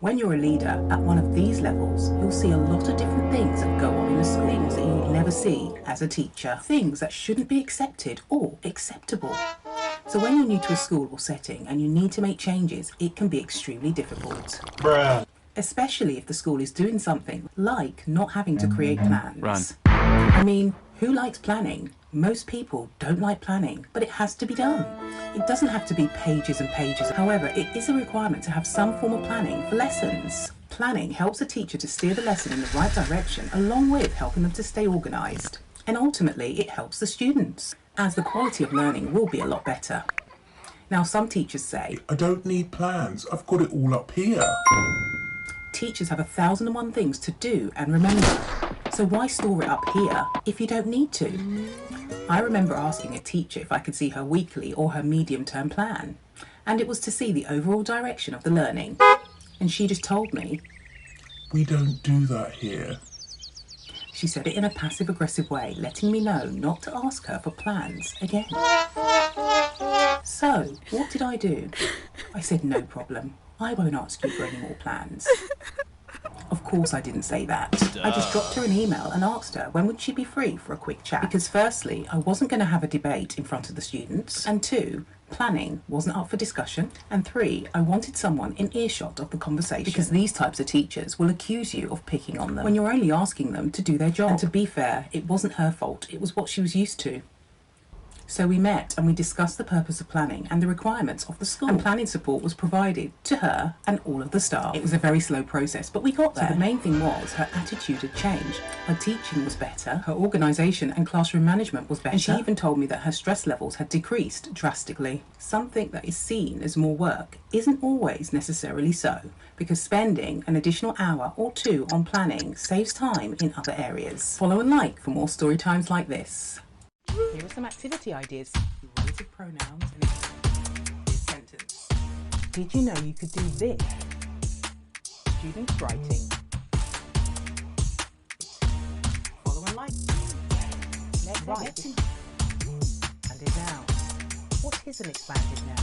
When you're a leader at one of these levels, you'll see a lot of different things that go on in the school. Things that you'd never see as a teacher. Things that shouldn't be accepted or acceptable. So when you're new to a school or setting and you need to make changes, it can be extremely difficult. Bruh. Especially if the school is doing something like not having to create plans. Run. I mean, who likes planning? Most people don't like planning, but it has to be done. It doesn't have to be pages and pages. However, it is a requirement to have some form of planning for lessons. Planning helps a teacher to steer the lesson in the right direction, along with helping them to stay organised. And ultimately, it helps the students, as the quality of learning will be a lot better. Now, some teachers say, I don't need plans, I've got it all up here. Teachers have 1,001 things to do and remember. So why store it up here if you don't need to? I remember asking a teacher if I could see her weekly or her medium-term plan. And it was to see the overall direction of the learning. And she just told me, We don't do that here. She said it in a passive-aggressive way, letting me know not to ask her for plans again. So, what did I do? I said, no problem. I won't ask you for any more plans. Of course I didn't say that. I just dropped her an email and asked her when would she be free for a quick chat. Because firstly, I wasn't going to have a debate in front of the students. And two, planning wasn't up for discussion. And three, I wanted someone in earshot of the conversation. Because these types of teachers will accuse you of picking on them when you're only asking them to do their job. And to be fair, it wasn't her fault. It was what she was used to. So we met and we discussed the purpose of planning and the requirements of the school. And planning support was provided to her and all of the staff. It was a very slow process, but we got there. So the main thing was her attitude had changed. Her teaching was better, her organisation and classroom management was better. And she even told me that her stress levels had decreased drastically. Something that is seen as more work isn't always necessarily so, because spending an additional hour or two on planning saves time in other areas. Follow and like for more story times like this. Here are some activity ideas. Relative pronouns and this sentence. Did you know you could do this? Students writing. Follow and like. Let's write. And a noun. What is an expanded noun?